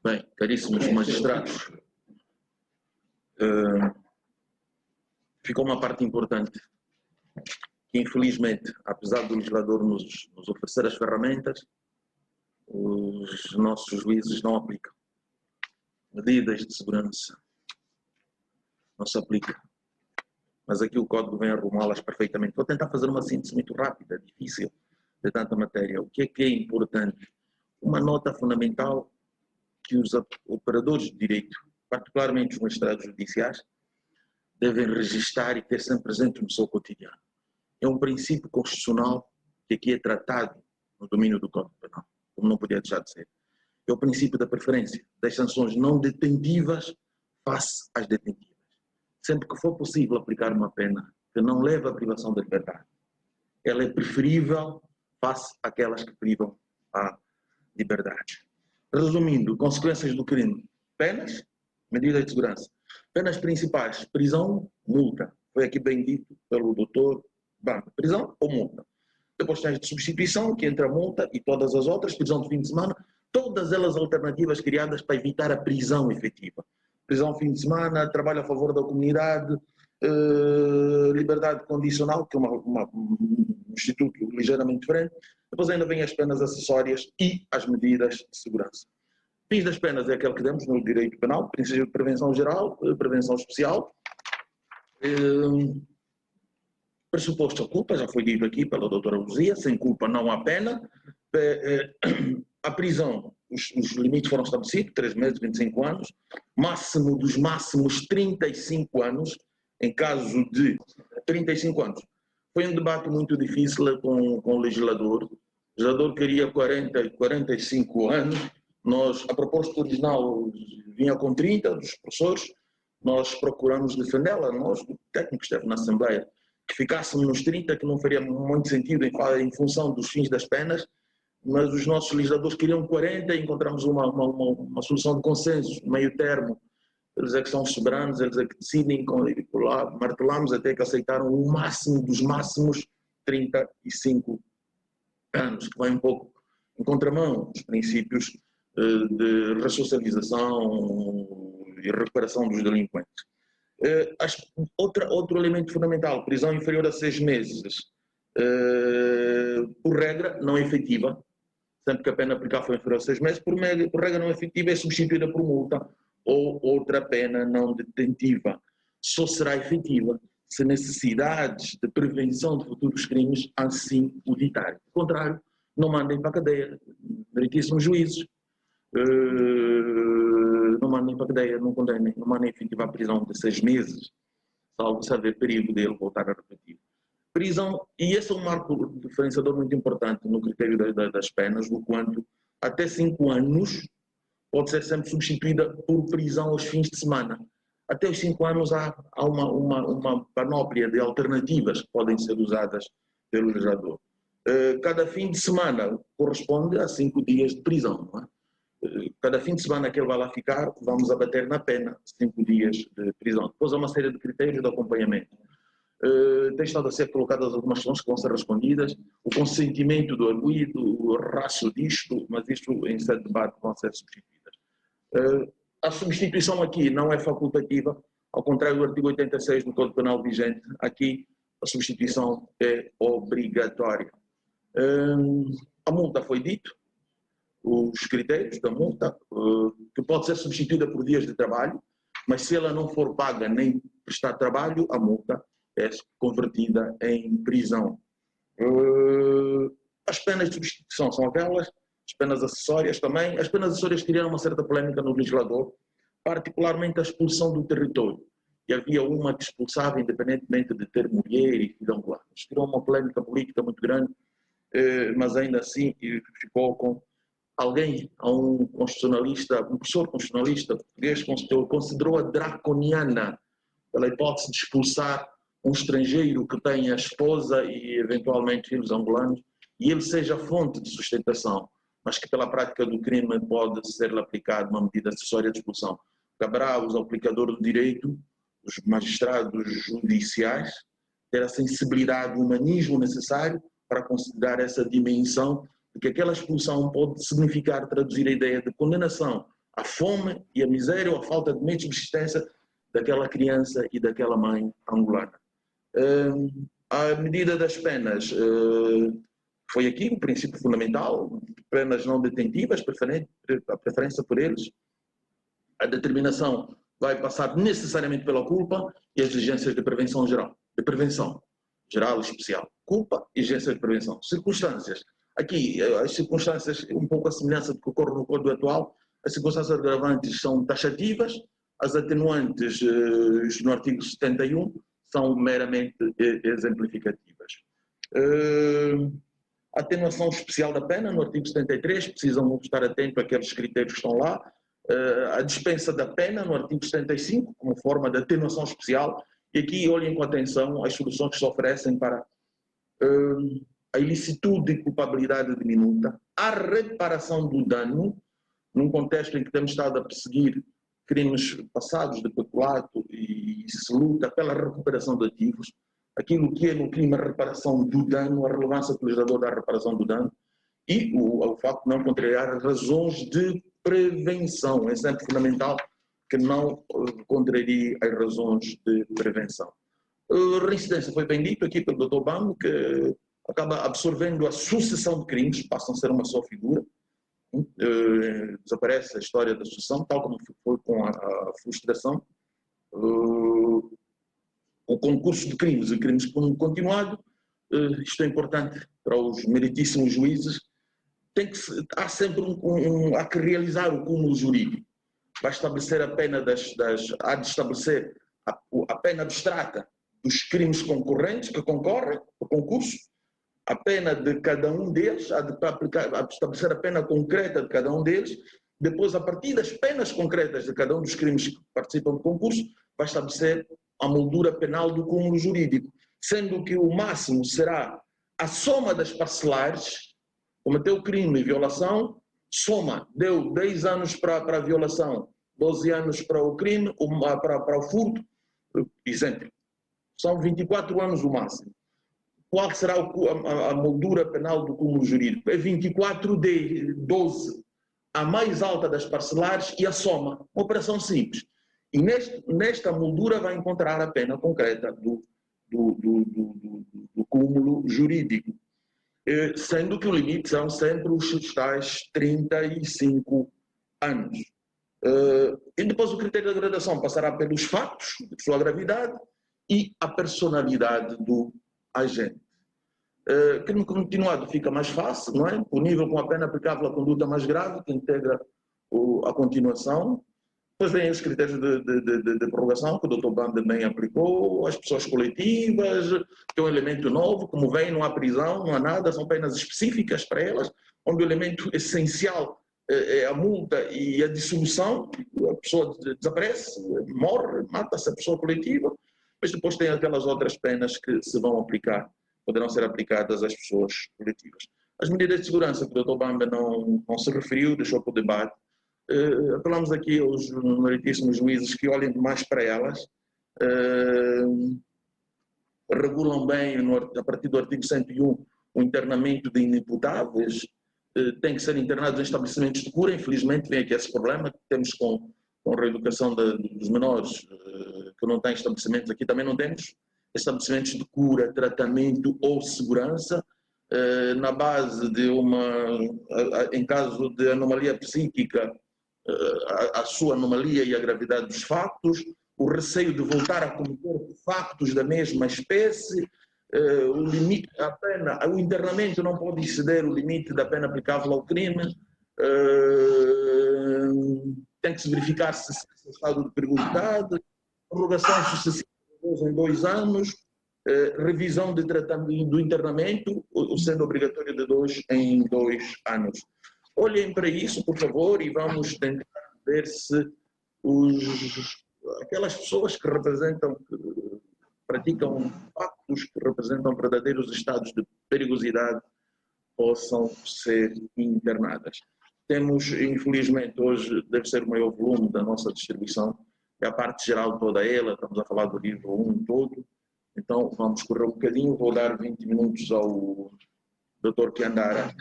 Bem, caríssimos magistrados, ficou uma parte importante que, infelizmente, apesar do legislador nos oferecer as ferramentas, os nossos juízes não aplicam. Medidas de segurança não se aplicam. Mas aqui o Código vem arrumá-las perfeitamente. Vou tentar fazer uma síntese muito rápida, difícil, de tanta matéria. O que é importante? Uma nota fundamental que os operadores de direito, particularmente os magistrados judiciais, devem registar e ter sempre presente no seu cotidiano. É um princípio constitucional que aqui é tratado no domínio do Código Penal, como não podia deixar de ser. É o princípio da preferência, das sanções não detentivas face às detentivas. Sempre que for possível aplicar uma pena que não leve à privação da liberdade, ela é preferível face àquelas que privam a liberdade. Resumindo, consequências do crime: penas, medidas de segurança. Penas principais: prisão, multa. Foi aqui bem dito pelo doutor Banda. Prisão ou multa. Depois tens de substituição, que entra a multa e todas as outras, prisão de fim de semana, todas elas alternativas criadas para evitar a prisão efetiva. Prisão fim de semana, trabalho a favor da comunidade, liberdade condicional, que é um instituto ligeiramente diferente. Depois ainda vêm as penas acessórias e as medidas de segurança. Fins das penas é aquele que demos no direito penal, princípio de prevenção geral, prevenção especial. Pressuposto a culpa, já foi dito aqui pela doutora Luzia, sem culpa não há pena. A prisão, os limites foram estabelecidos, 3 meses, 25 anos, máximo dos máximos 35 anos, em caso de 35 anos. Foi um debate muito difícil com o legislador. O legislador queria 40 e 45 anos. A proposta original vinha com 30 dos professores, nós procuramos defendê-la, nós, o técnico que esteve na Assembleia, que ficássemos nos 30, que não faria muito sentido em função dos fins das penas, mas os nossos legisladores queriam 40 e encontramos uma solução de consenso, meio termo. Eles é que são soberanos, eles é que decidem, lá martelamos até que aceitaram o máximo dos máximos 35 anos, que vai um pouco em contramão dos princípios de ressocialização e recuperação dos delinquentes. Outro elemento fundamental: prisão inferior a 6 meses, por regra não efetiva, sempre que a pena aplicada for inferior a 6 meses, por regra não efetiva, é substituída por multa ou outra pena não detentiva. Só será efetiva se necessidades de prevenção de futuros crimes assim o ditarem. Ao contrário, não mandem para a cadeia, meritíssimos juízes. Não mandem para a cadeia, não condenem, não mandem efetivar a prisão de 6 meses, salvo se haver perigo dele voltar a repetir. Prisão, e esse é um marco diferenciador muito importante no critério das penas, do quanto até 5 anos pode ser sempre substituída por prisão aos fins de semana. Até os 5 anos há uma panóplia de alternativas que podem ser usadas pelo legislador. Cada fim de semana corresponde a 5 dias de prisão, não é? Cada fim de semana que ele vai lá ficar, vamos abater na pena 5 dias de prisão. Depois há uma série de critérios de acompanhamento. Tem estado a ser colocadas algumas questões que vão ser respondidas. O consentimento do arguido, o raço disto, mas isto em sede de debate vão ser substituídas. A substituição aqui não é facultativa, ao contrário do artigo 86 do Código Penal vigente, aqui a substituição é obrigatória. A multa foi dito, os critérios da multa, que pode ser substituída por dias de trabalho, mas se ela não for paga nem prestar trabalho, a multa é convertida em prisão. As penas de substituição são aquelas, as penas acessórias também. As penas acessórias criaram uma certa polémica no legislador, particularmente a expulsão do território. E havia uma que expulsava independentemente de ter mulher e filho angolano. Criou uma polémica política muito grande, mas ainda assim ficou com alguém, um constitucionalista, um professor constitucionalista português, considerou-a draconiana pela hipótese de expulsar um estrangeiro que tenha esposa e eventualmente filhos angolanos e ele seja fonte de sustentação, mas que pela prática do crime pode ser-lhe aplicada uma medida acessória de expulsão. Caberá aos aplicadores do direito, os magistrados judiciais, ter a sensibilidade, o humanismo necessário para considerar essa dimensão de que aquela expulsão pode significar, traduzir a ideia de condenação a fome e a miséria ou a falta de meio de subsistência daquela criança e daquela mãe angolana. A medida das penas foi aqui o princípio fundamental, penas não detentivas, a preferência por eles. A determinação vai passar necessariamente pela culpa e as exigências de prevenção geral. De prevenção geral e especial. Culpa e exigências de prevenção. Circunstâncias. Aqui, as circunstâncias, um pouco a semelhança do que ocorre no Código atual, as circunstâncias agravantes são taxativas, as atenuantes no artigo 71 são meramente exemplificativas. A atenuação especial da pena, no artigo 73, precisam estar atentos àqueles critérios que estão lá. A dispensa da pena, no artigo 75, como forma de atenuação especial. E aqui olhem com atenção as soluções que se oferecem para a ilicitude e culpabilidade diminuta, a reparação do dano, num contexto em que temos estado a perseguir crimes passados de peculato e se luta pela recuperação de ativos, aquilo que é no crime a reparação do dano, a relevância do legislador da reparação do dano e o facto de não contrariar razões de prevenção. É sempre fundamental que não contrarie as razões de prevenção. A reincidência foi bem dito aqui pelo Dr. Bambo, que acaba absorvendo a sucessão de crimes, passam a ser uma só figura. Desaparece a história da sucessão, tal como foi com a frustração. O concurso de crimes e crimes continuado, isto é importante para os meritíssimos juízes, há sempre há que realizar o cúmulo jurídico. Vai estabelecer a pena há de estabelecer a pena abstrata dos crimes concorrentes que concorrem ao concurso, a pena de cada um deles, há de estabelecer a pena concreta de cada um deles, depois, a partir das penas concretas de cada um dos crimes que participam do concurso, vai estabelecer a moldura penal do cúmulo jurídico, sendo que o máximo será a soma das parcelares. Cometeu crime e violação, soma, deu 10 anos para a violação, 12 anos para o crime, para o furto, exemplo. São 24 anos o máximo. Qual será a moldura penal do cúmulo jurídico? É 24 de 12, a mais alta das parcelares e a soma. Uma operação simples. E nesta moldura vai encontrar a pena concreta do cúmulo jurídico. Sendo que o limite são sempre os tais 35 anos. E depois o critério de gradação passará pelos fatos, de sua gravidade, e a personalidade do agente. Crime continuado fica mais fácil, não é? Punível com a pena aplicável à conduta mais grave, que integra a continuação. Depois vêm os critérios de prorrogação, que o Dr. Banda bem aplicou, as pessoas coletivas, que é um elemento novo, como vem, não há prisão, não há nada, são penas específicas para elas, onde o elemento essencial é a multa e a dissolução, a pessoa desaparece, morre, mata-se a pessoa coletiva, mas depois tem aquelas outras penas que se vão aplicar, poderão ser aplicadas às pessoas coletivas. As medidas de segurança que o Dr. Bamba não se referiu, deixou para o debate. Apelamos aqui aos meritíssimos juízes que olhem mais para elas, regulam bem, a partir do artigo 101, o internamento de inimputáveis, têm que ser internados em estabelecimentos de cura. Infelizmente vem aqui esse problema que temos com a reeducação dos menores, que não têm estabelecimentos, aqui também não temos estabelecimentos de cura, tratamento ou segurança, na base de em caso de anomalia psíquica, a sua anomalia e a gravidade dos factos, o receio de voltar a cometer factos da mesma espécie, o limite da pena, o internamento não pode exceder o limite da pena aplicável ao crime, tem que se verificar se é estado de perigosidade, prorrogação sucessiva de 2 em 2 anos, revisão de tratamento do internamento, sendo obrigatório de 2 em 2 anos. Olhem para isso, por favor, e vamos tentar ver se aquelas pessoas que praticam factos que representam verdadeiros estados de perigosidade possam ser internadas. Temos, infelizmente, hoje deve ser o maior volume da nossa distribuição, é a parte geral toda ela, estamos a falar do livro 1 todo, então vamos correr um bocadinho, vou dar 20 minutos ao Dr. Kiandara.